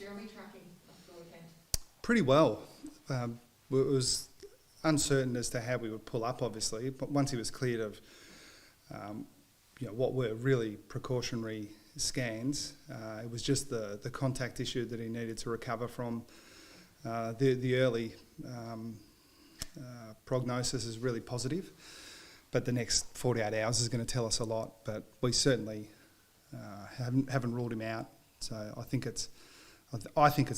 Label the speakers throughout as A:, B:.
A: Jeremy tracking after the weekend?
B: Pretty well. It was uncertain as to how we would pull up, obviously, but once he was cleared of what were really precautionary scans, it was just the contact issue that he needed to recover from. The early prognosis is really positive, but the next 48 hours is going to tell us a lot. But we certainly haven't ruled him out, so I think it's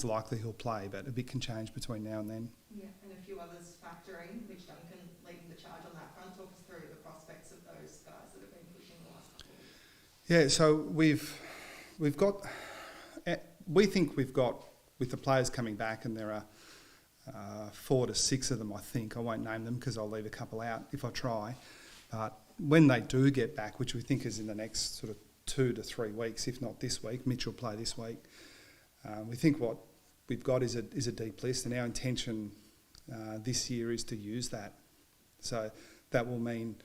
B: likely he'll play, but a bit can change between now and then.
A: Yeah, and a few others factoring. Mitch Duncan leading the charge on that front. Talk us through the prospects of those guys that have been pushing the last couple of weeks.
B: Yeah, so we think we've got, with the players coming back, and there are 4 to 6 of them, I think. I won't name them because I'll leave a couple out if I try. But when they do get back, which we think is in the next sort of 2 to 3 weeks, if not this week, Mitch will play this week. We think what we've got is a deep list, and our intention this year is to use that. So that will mean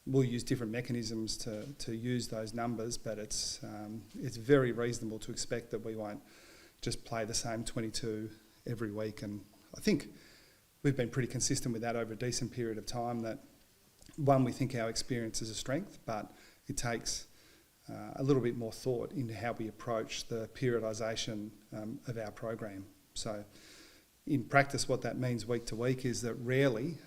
B: we'll use different mechanisms to use those numbers, but it's very reasonable to expect that we won't just play the same 22 every week. And I think we've been pretty consistent with that over a decent period of time, that one, we think our experience is a strength, but it takes a little bit more thought into how we approach the periodisation of our program. So in practice, what that means week to week is that rarely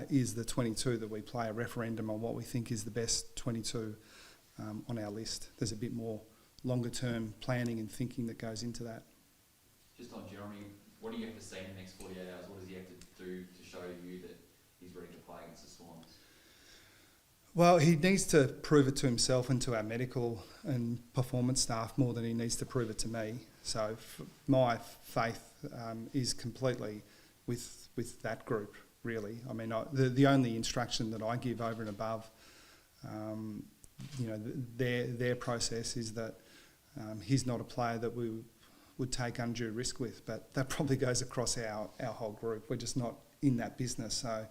B: is the 22 that we play a referendum on what we think is the best 22 on our list. There's a bit more longer term planning and thinking that goes into that.
C: Just on Jeremy, what do you have to say in the next 48 hours? What does he have to do to show you that he's ready to play against the Swans?
B: Well, he needs to prove it to himself and to our medical and performance staff more than he needs to prove it to me. So my faith is completely with that group, really. I mean, the only instruction that I give over and above, their process is that he's not a player that we would take undue risk with, but that probably goes across our whole group. We're just not in that business. So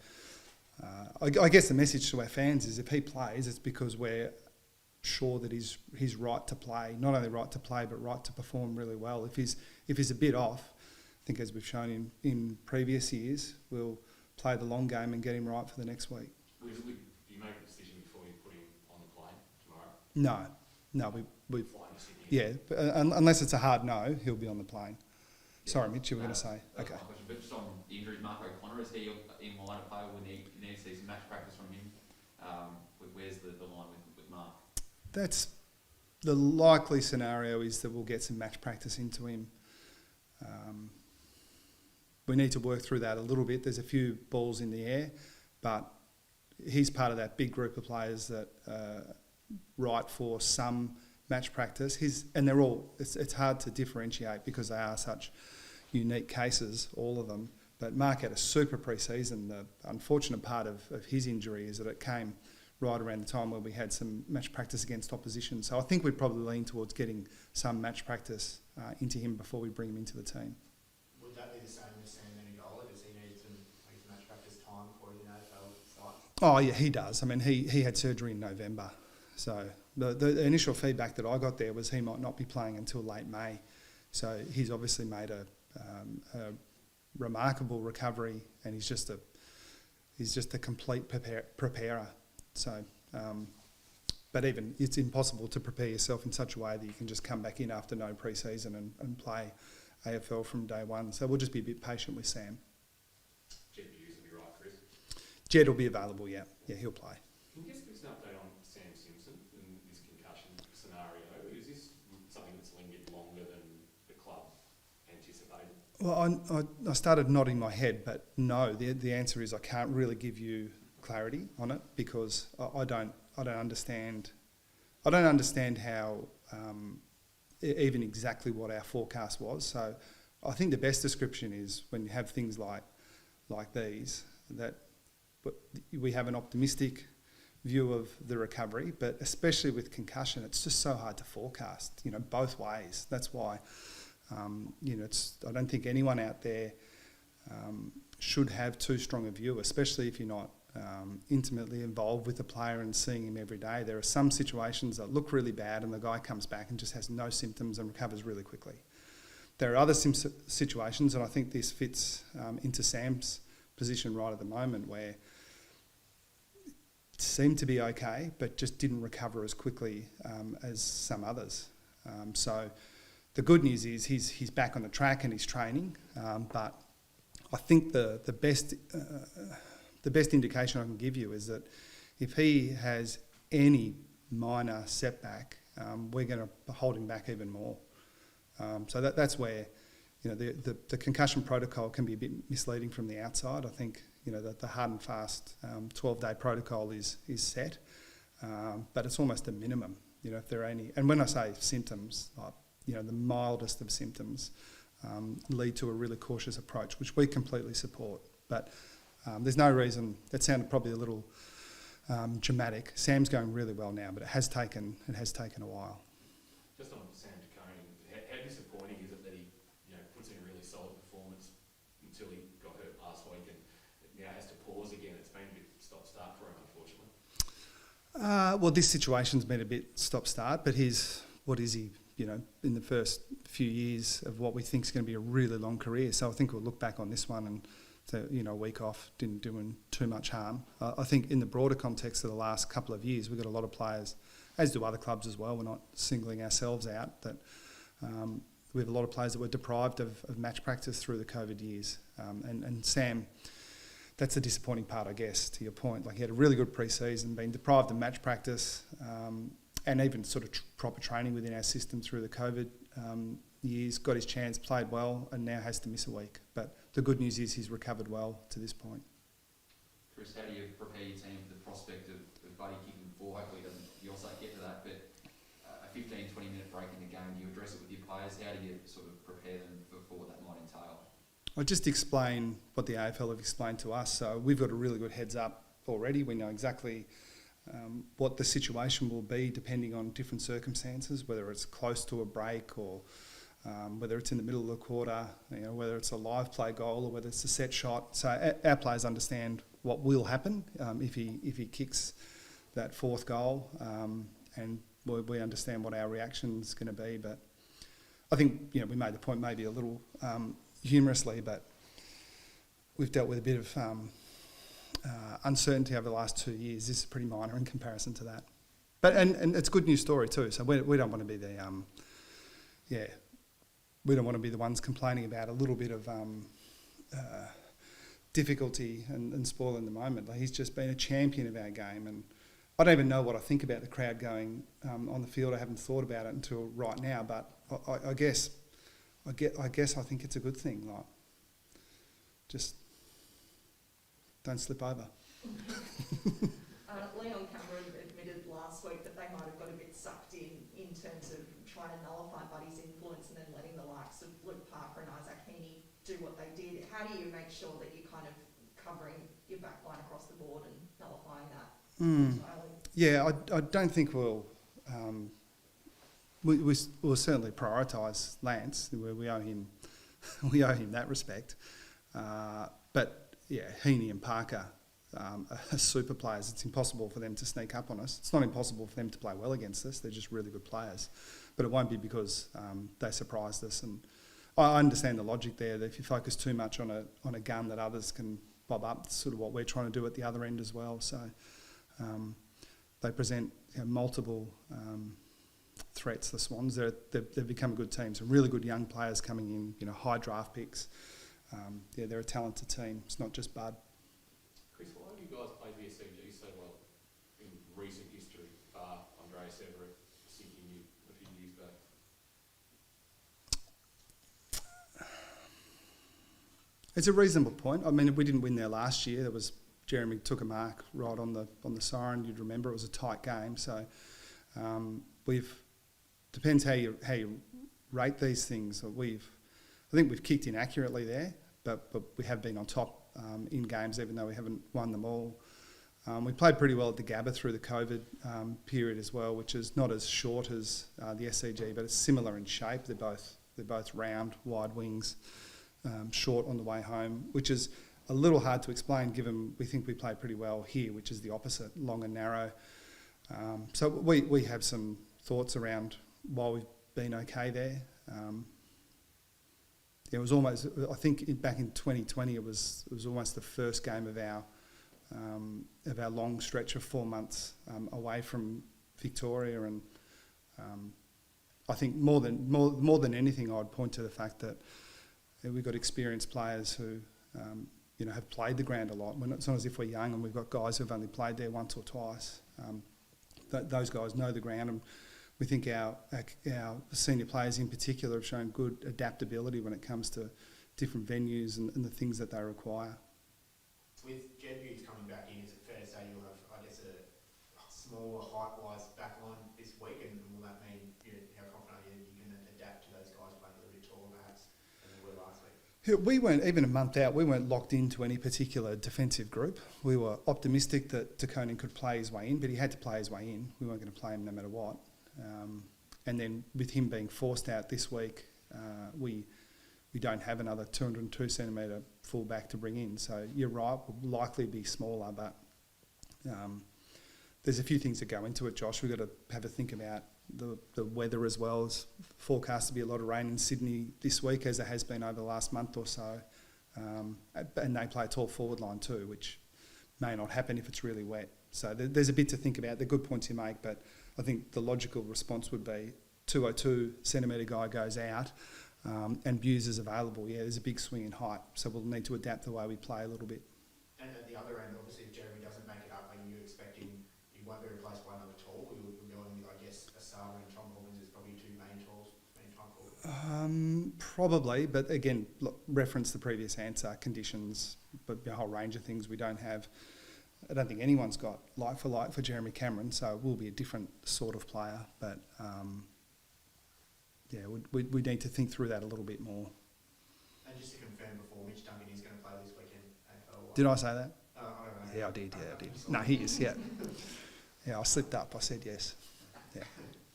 B: I guess the message to our fans is if he plays, it's because we're sure that he's right to play, not only right to play, but right to perform really well. If he's a bit off, I think as we've shown in previous years, we'll play the long game and get him right for the next week.
D: Would you make a decision before you put him on the plane tomorrow?
B: No, yeah, but unless it's a hard no, he'll be on the plane. Yeah. Sorry, Mitch, you were going to say. Okay.
C: My question, but just on the injuries, Mark O'Connor, is he in line to play? We need to see some match practice from him. Where's the line with Mark?
B: That's the likely scenario, is that we'll get some match practice into him. We need to work through that a little bit. There's a few balls in the air, but he's part of that big group of players that right for some match practice. And they're all, it's hard to differentiate because they are such unique cases, all of them. But Mark had a super pre-season. The unfortunate part of his injury is that it came right around the time where we had some match practice against opposition. So I think we'd probably lean towards getting some match practice into him before we bring him into the team.
E: Would that be the same with Sam Menegola? Does he need some match practice time before he's in AFL sites?
B: Oh yeah, he does. I mean, he had surgery in November. So the initial feedback that I got there was he might not be playing until late May. So he's obviously made a remarkable recovery, and he's just a complete preparer. So, but even it's impossible to prepare yourself in such a way that you can just come back in after no pre-season and play AFL from day one. So we'll just be a bit patient with Sam.
D: Jed Hughes will be right, Chris?
B: Jed will be available, yeah. Yeah, he'll play.
D: Can you just give us an update on Sam Simpson and this concussion scenario? Is this something that's lingered longer than the club anticipated?
B: Well, I started nodding my head, but no, the answer is I can't really give you clarity on it because I don't understand how even exactly what our forecast was. So I think the best description is when you have things like these, that we have an optimistic view of the recovery, but especially with concussion, it's just so hard to forecast, both ways. That's why, I don't think anyone out there should have too strong a view, especially if you're not intimately involved with the player and seeing him every day. There are some situations that look really bad and the guy comes back and just has no symptoms and recovers really quickly. There are other situations, and I think this fits into Sam's position right at the moment, where it seemed to be okay, but just didn't recover as quickly as some others. So the good news is he's back on the track and he's training, but I think the best indication I can give you is that if he has any minor setback, we're going to hold him back even more. So that's where, you know, the concussion protocol can be a bit misleading from the outside. I think, you know, that the hard and fast 12-day protocol is set, but it's almost a minimum. You know, if there are any, and when I say symptoms, like, you know, the mildest of symptoms lead to a really cautious approach, which we completely support. But there's no reason. That sounded probably a little dramatic. Sam's going really well now, but it has taken a while.
D: Just on Sam Jacone, how disappointing is it that he, you know, puts in a really solid performance until he got hurt last week and now has to pause again? It's been a bit stop-start for him, unfortunately.
B: Well, this situation's been a bit stop-start, but what is he, you know, in the first few years of what we think is going to be a really long career. So I think we'll look back on this one and say, you know, a week off didn't do him too much harm. I think in the broader context of the last couple of years, we've got a lot of players, as do other clubs as well. We're not singling ourselves out, that we have a lot of players that were deprived of match practice through the COVID years. And Sam, that's the disappointing part, I guess, to your point. Like, he had a really good pre-season, been deprived of match practice, and even sort of proper training within our system through the COVID years, got his chance, played well, and now has to miss a week. But the good news is he's recovered well to this point.
C: Chris, how do you prepare your team for the prospect of Buddy kicking 4? Hopefully he doesn't, you also get to that, but a 15, 20-minute break in the game, do you address it with your players? How do you sort of prepare them for what that might entail?
B: I'll just explain what the AFL have explained to us. So we've got a really good heads up already. We know exactly what the situation will be depending on different circumstances, whether it's close to a break or whether it's in the middle of the quarter, you know, whether it's a live play goal or whether it's a set shot. So our players understand what will happen if he kicks that fourth goal, and we understand what our reaction is going to be. But I think, you know, we made the point maybe a little humorously, but we've dealt with a bit of uncertainty over the last 2 years. This is pretty minor in comparison to that. But and it's a good news story too. So we don't want to be the we don't want to be the ones complaining about a little bit of difficulty and spoiling the moment. Like, he's just been a champion of our game, and I don't even know what I think about the crowd going on the field. I haven't thought about it until right now, but I guess I think it's a good thing. Like, just don't slip over.
A: Leon Cameron admitted last week that they might have got a bit sucked in terms of trying to nullify Buddy's influence and then letting the likes of Luke Parker and Isaac Heaney do what they did. How do you make sure that you're kind of covering your back line across the board and nullifying that entirely?
B: Yeah, I don't think we'll certainly prioritise Lance. We owe him that respect. But yeah, Heaney and Parker are super players. It's impossible for them to sneak up on us. It's not impossible for them to play well against us. They're just really good players. But it won't be because they surprised us. And I understand the logic there, that if you focus too much on a gun that others can bob up, it's sort of what we're trying to do at the other end as well. So they present, you know, multiple threats, the Swans. They've become a good team. Some really good young players coming in, you know, high draft picks. They're a talented team. It's not just Bud.
D: Chris, why have you guys played the SCG so well in recent history, bar Andreas Everett sinking you a few years back?
B: It's a reasonable point. I mean, we didn't win there last year. There was Jeremy took a mark right on the siren. You'd remember it was a tight game. So depends how you rate these things. I think we've kicked inaccurately there, but we have been on top in games, even though we haven't won them all. We played pretty well at the Gabba through the COVID period as well, which is not as short as the SCG, but it's similar in shape. They're both round, wide wings, short on the way home, which is a little hard to explain given we think we play pretty well here, which is the opposite, long and narrow. So we have some thoughts around why we've been okay there. it was almost, I think back in 2020 it was almost the first game of our long stretch of 4 months away from Victoria, and I think more than anything I'd point to the fact that we've got experienced players who have played the ground a lot. It's not as if we're young and we've got guys who've only played there once or twice. Those guys know the ground, and we think our senior players in particular have shown good adaptability when it comes to different venues and the things that they require.
E: With Jed Hughes coming back in, is it fair to say you'll have, I guess, a smaller height-wise backline this week, and will that mean how confident are you can adapt to those guys playing a little bit taller perhaps than they were last week?
B: Yeah, we weren't, even a month out, we weren't locked into any particular defensive group. We were optimistic that De Koning could play his way in, but he had to play his way in. We weren't going to play him no matter what. And then with him being forced out this week, we don't have another 202 centimetre fullback to bring in. So you're right, we'll likely be smaller, but there's a few things that go into it, Josh. We've got to have a think about the weather as well. It's forecast to be a lot of rain in Sydney this week, as there has been over the last month or so. And they play a tall forward line too, which may not happen if it's really wet. So there's a bit to think about. They're good points you make, but I think the logical response would be 202 centimetre guy goes out and Buse is available. Yeah, there's a big swing in height, so we'll need to adapt the way we play a little bit.
E: And at the other end, obviously, if Jeremy doesn't make it up, are you expecting he won't be replaced by another tall? We're going with, I guess, Asaba and Tom Robbins is probably two main talls, main time forward.
B: Probably, but again, look, reference the previous answer, conditions, but a whole range of things we don't have. I don't think anyone's got like for Jeremy Cameron, so it will be a different sort of player, but we need to think through that a little bit more.
E: And just to confirm before, Mitch Duncan is going to play this weekend, AFL.
B: Did I say that?
E: I don't know.
B: Yeah, I did. No, he is, yeah. Yeah, I slipped up. I said yes. Yeah.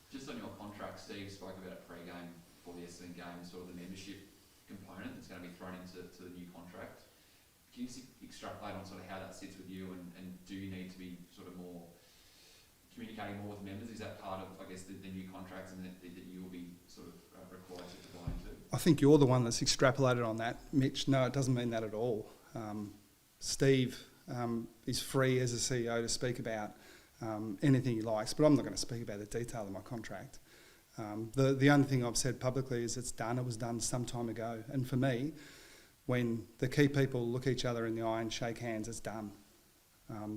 C: Just on your contract, Steve spoke about a pre-game for the Essendon game, sort of the membership component that's going to be thrown into the new contract. Can you extrapolate on sort of how that sits with you, and do you need to be sort of more communicating more with members? Is that part of, I guess, the new contracts and that you will be sort of required to buy into?
B: I think you're the one that's extrapolated on that, Mitch. No, it doesn't mean that at all. Steve is free as a CEO to speak about anything he likes, but I'm not going to speak about the detail of my contract. The only thing I've said publicly is it's done. It was done some time ago. And for me, when the key people look each other in the eye and shake hands, it's done.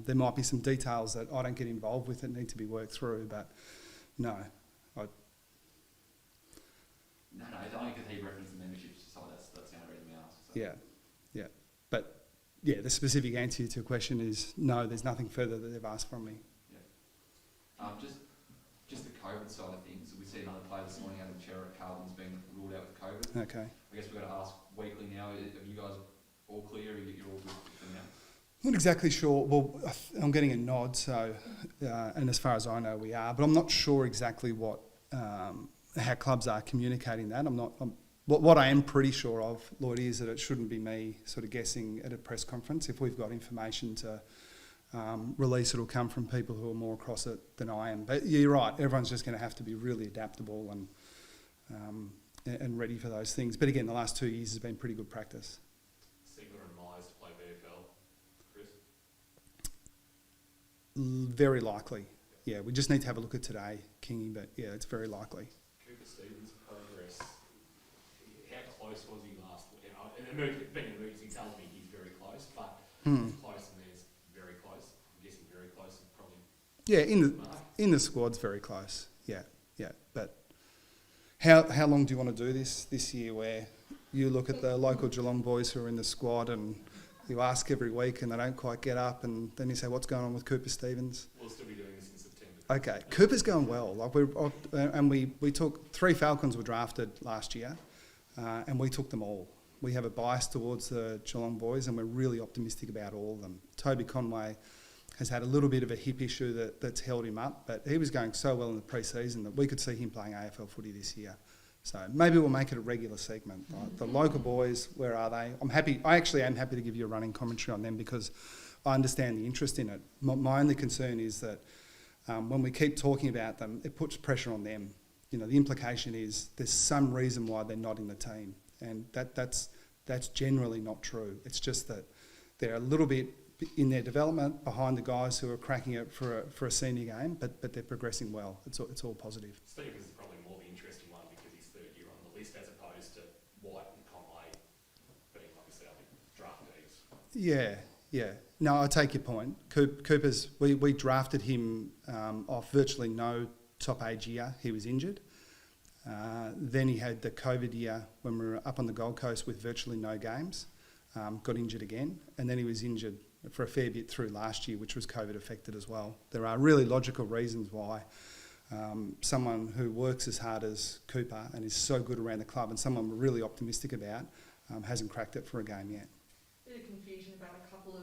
B: There might be some details that I don't get involved with that need to be worked through, but no.
C: No, it's only because he referenced the membership side, that's the only reason we asked. So.
B: Yeah. But, yeah, the specific answer to your question is no, there's nothing further that they've asked from me.
C: Yeah. Just the COVID side of things. We see another player this morning, Adam Cherra at Carlton's been ruled out with COVID.
B: Okay.
C: I guess we've got to ask weekly now, have you guys all clear? You're all good for now?
B: Not exactly sure. Well, I'm getting a nod, so and as far as I know, we are. But I'm not sure exactly what how clubs are communicating that. What I am pretty sure of, Lloyd, is that it shouldn't be me sort of guessing at a press conference. If we've got information to release, it'll come from people who are more across it than I am. But you're right. Everyone's just going to have to be really adaptable and ready for those things. But again, the last 2 years has been pretty good practice. Very likely. Yeah, we just need to have a look at today, Kingy, but yeah, it's very likely.
D: Cooper Stevens' progress, how close was he last week? Being an emergency tells me he's very close, but he's close and there's very close. I'm guessing very close is probably...
B: Yeah, in the squad's very close. Yeah. But how long do you want to do this year, where you look at the local Geelong boys who are in the squad and you ask every week and they don't quite get up, and then you say, what's going on with Cooper Stevens?
D: We'll still be doing this in September.
B: Okay, Cooper's going well. We took 3 Falcons were drafted last year, and we took them all. We have a bias towards the Geelong boys, and we're really optimistic about all of them. Toby Conway has had a little bit of a hip issue that's held him up, but he was going so well in the pre-season that we could see him playing AFL footy this year. So maybe we'll make it a regular segment. Right? The local boys, where are they? I actually am happy to give you a running commentary on them because I understand the interest in it. My only concern is that when we keep talking about them, it puts pressure on them. You know, the implication is there's some reason why they're not in the team. and that's generally not true. It's just that they're a little bit in their development behind the guys who are cracking it for a senior game, but they're progressing well. It's all positive.
D: Stevens is probably more the interesting one because he's third year on the list as opposed to White and Conway being obviously other draftees.
B: Yeah. No, I take your point. Cooper's, we drafted him off virtually no top age year. He was injured. Then he had the COVID year when we were up on the Gold Coast with virtually no games. Got injured again, and then he was injured for a fair bit through last year, which was COVID affected as well. There are really logical reasons why someone who works as hard as Cooper and is so good around the club, and someone we're really optimistic about, hasn't cracked it for a game yet.
A: Bit of confusion about a couple of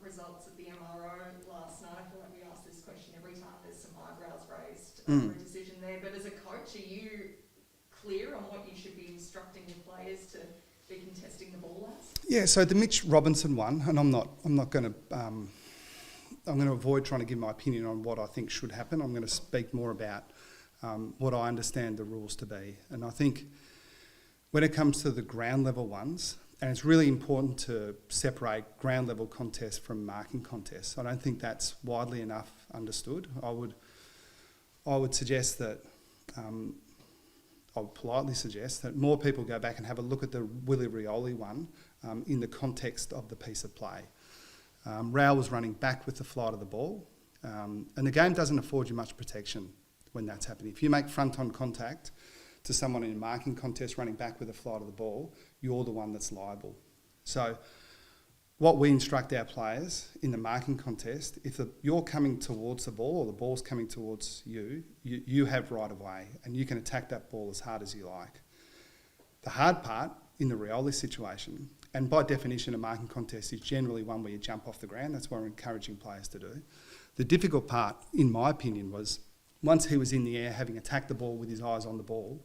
A: results at the MRO last night. I feel like we ask this question every time there's some eyebrows raised over a decision there. But as a coach, are you clear on what you should be instructing your players to be contesting the ball as?
B: Yeah, so the Mitch Robinson one, and I'm not going to. I'm going to avoid trying to give my opinion on what I think should happen. I'm going to speak more about what I understand the rules to be. And I think when it comes to the ground level ones, and it's really important to separate ground level contests from marking contests. I don't think that's widely enough understood. I would suggest that. I would politely suggest that more people go back and have a look at the Willie Rioli one in the context of the piece of play. Rao was running back with the flight of the ball, and the game doesn't afford you much protection when that's happening. If you make front-on contact to someone in a marking contest running back with the flight of the ball, you're the one that's liable. So what we instruct our players in the marking contest, if you're coming towards the ball or the ball's coming towards you, you have right of way and you can attack that ball as hard as you like. The hard part in the Rioli situation, and by definition a marking contest is generally one where you jump off the ground, that's what we're encouraging players to do. The difficult part, in my opinion, was once he was in the air having attacked the ball with his eyes on the ball,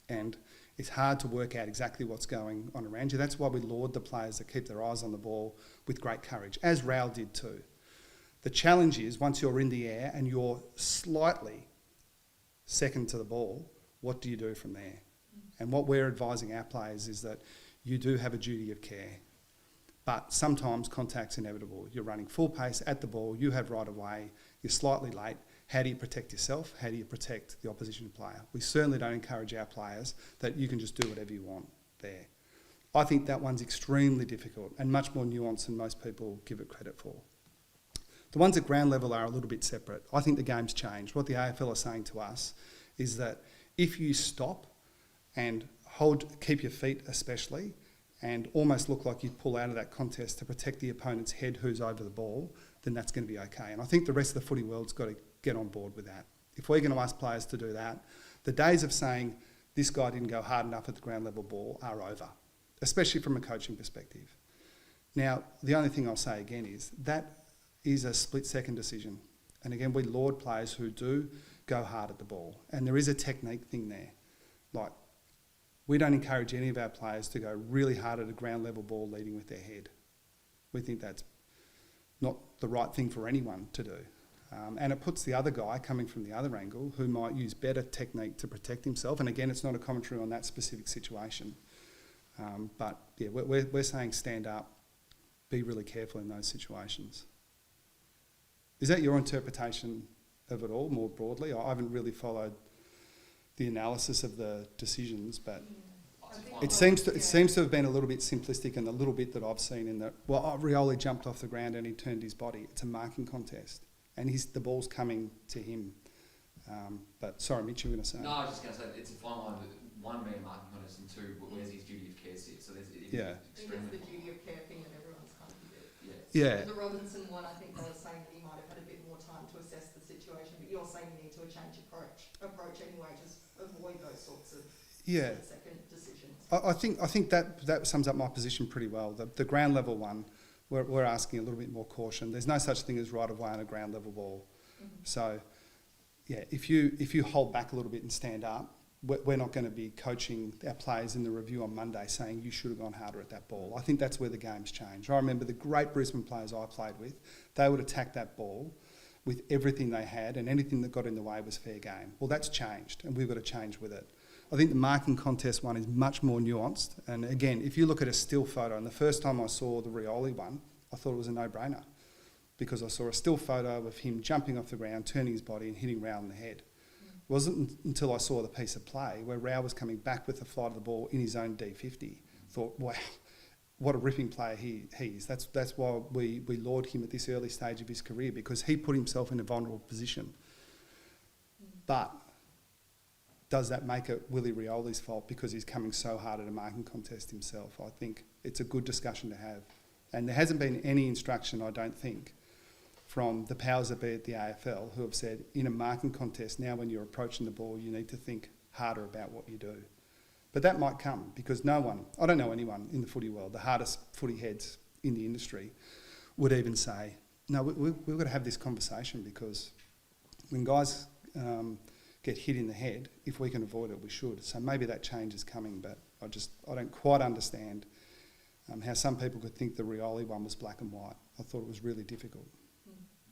B: and it's hard to work out exactly what's going on around you. That's why we laud the players that keep their eyes on the ball with great courage, as Rao did too. The challenge is, once you're in the air and you're slightly second to the ball, what do you do from there? And what we're advising our players is that you do have a duty of care. But sometimes contact's inevitable. You're running full pace at the ball, you have right of way, you're slightly late. How do you protect yourself? How do you protect the opposition player? We certainly don't encourage our players that you can just do whatever you want there. I think that one's extremely difficult and much more nuanced than most people give it credit for. The ones at ground level are a little bit separate. I think the game's changed. What the AFL are saying to us is that if you stop and keep your feet especially, and almost look like you pull out of that contest to protect the opponent's head who's over the ball, then that's going to be okay. And I think the rest of the footy world's got to get on board with that. If we're going to ask players to do that, the days of saying this guy didn't go hard enough at the ground level ball are over, especially from a coaching perspective. Now, the only thing I'll say again is that is a split-second decision. And again, we laud players who do go hard at the ball. And there is a technique thing there. Like, we don't encourage any of our players to go really hard at a ground level ball leading with their head. We think that's not the right thing for anyone to do. And it puts the other guy coming from the other angle who might use better technique to protect himself. And again, it's not a commentary on that specific situation. But yeah, we're saying stand up, be really careful in those situations. Is that your interpretation of it all more broadly? I haven't really followed the analysis of the decisions, but it seems to have been a little bit simplistic, and the little bit that I've seen in the Rioli jumped off the ground and he turned his body. It's a marking contest, and the ball's coming to him. But sorry, Mitch, you were going to say?
C: No, I was just going to say it's a fine line with one man marking contest and two, where's his duty of care sit? So there's
A: I think it's
C: extremely
A: the duty of care thing that everyone's kind of
B: Yeah.
A: The Robinson one, I think I was saying that he might have had a bit more time to assess the situation, but you're saying you need to change approach anyway, just avoid those sorts of second decisions.
B: I think that sums up my position pretty well. The ground level one, we're asking a little bit more caution. There's no such thing as right of way on a ground level ball. Mm-hmm. So, yeah, if you hold back a little bit and stand up, we're not going to be coaching our players in the review on Monday saying you should have gone harder at that ball. I think that's where the game's changed. I remember the great Brisbane players I played with, they would attack that ball with everything they had, and anything that got in the way was fair game. Well, that's changed, and we've got to change with it. I think the marking contest one is much more nuanced. And again, if you look at a still photo, and the first time I saw the Rioli one, I thought it was a no-brainer because I saw a still photo of him jumping off the ground, turning his body and hitting Rao in the head. It wasn't until I saw the piece of play where Rao was coming back with the flight of the ball in his own D50. Thought, wow, what a ripping player he is. That's why we laud him at this early stage of his career, because he put himself in a vulnerable position. But does that make it Willie Rioli's fault because he's coming so hard at a marking contest himself? I think it's a good discussion to have. And there hasn't been any instruction, I don't think, from the powers that be at the AFL who have said, in a marking contest, now when you're approaching the ball, you need to think harder about what you do. But that might come because I don't know anyone in the footy world, the hardest footy heads in the industry, would even say, no, we've got to have this conversation, because when guys get hit in the head, if we can avoid it, we should. So maybe that change is coming, but I don't quite understand how some people could think the Rioli one was black and white. I thought it was really difficult.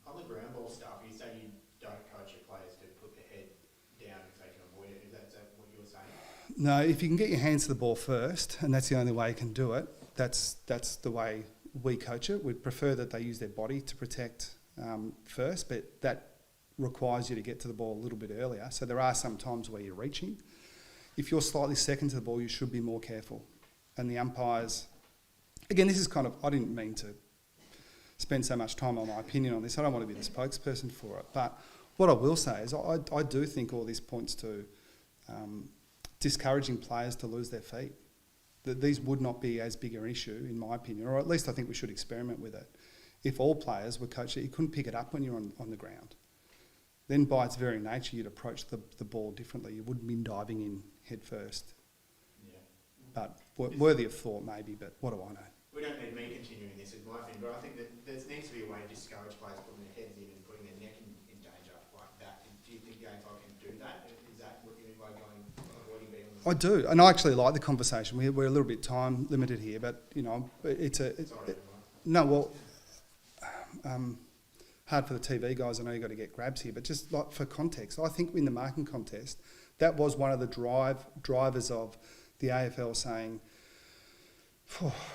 E: On the ground ball stuff, you say you don't coach your players to put their head down if they can avoid it. Is that what you're saying?
B: No, if you can get your hands to the ball first, and that's the only way you can do it, that's the way we coach it. We'd prefer that they use their body to protect first, but that requires you to get to the ball a little bit earlier. So there are some times where you're reaching. If you're slightly second to the ball, you should be more careful. And the umpires, again, this is kind of, I didn't mean to spend so much time on my opinion on this. I don't want to be the spokesperson for it. But what I will say is I do think all this points to discouraging players to lose their feet. That these would not be as big an issue, in my opinion, or at least I think we should experiment with it. If all players were coached, you couldn't pick it up when you're on the ground. Then by its very nature, you'd approach the ball differently. You wouldn't be diving in head first.
E: Yeah.
B: But worthy of thought maybe, but what do I know?
E: We don't need me continuing this with my thing, but I think that there needs to be a way to discourage players putting their heads in and putting their neck in danger like that. Do you think the AFL can do that? Is that what you mean by avoiding being on the...
B: I do, and I actually like the conversation. We're a little bit time limited here, but you know, hard for the TV guys. I know you've got to get grabs here, but just like for context, I think in the marking contest, that was one of the drivers of the AFL saying,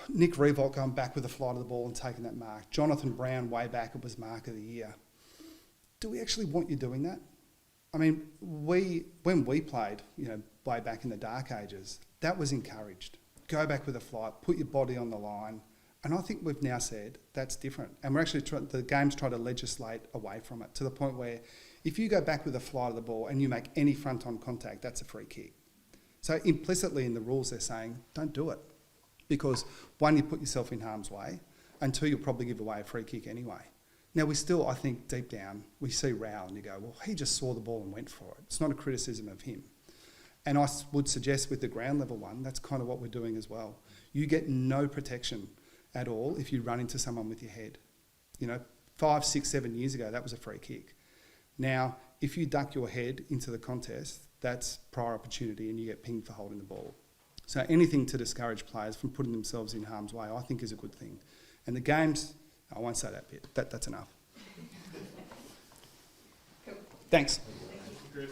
B: Nick Revolt going back with the flight of the ball and taking that mark. Jonathan Brown way back, it was mark of the year. Do we actually want you doing that? I mean, when we played, you know, way back in the dark ages, that was encouraged. Go back with a flight, put your body on the line. And I think we've now said that's different. And we're actually the game's trying to legislate away from it to the point where if you go back with the flight of the ball and you make any front-on contact, that's a free kick. So implicitly in the rules they're saying, don't do it. Because one, you put yourself in harm's way, and two, you'll probably give away a free kick anyway. Now we still, I think deep down, we see Rao and you go, well, he just saw the ball and went for it. It's not a criticism of him. And I would suggest with the ground level one, that's kind of what we're doing as well. You get no protection at all if you run into someone with your head. You know, 5, 6, 7 years ago, that was a free kick. Now, if you duck your head into the contest, that's prior opportunity and you get pinged for holding the ball. So anything to discourage players from putting themselves in harm's way, I think is a good thing. And the games, I won't say that bit, that's enough.
A: Cool.
B: Thanks.
D: Thank you, Chris.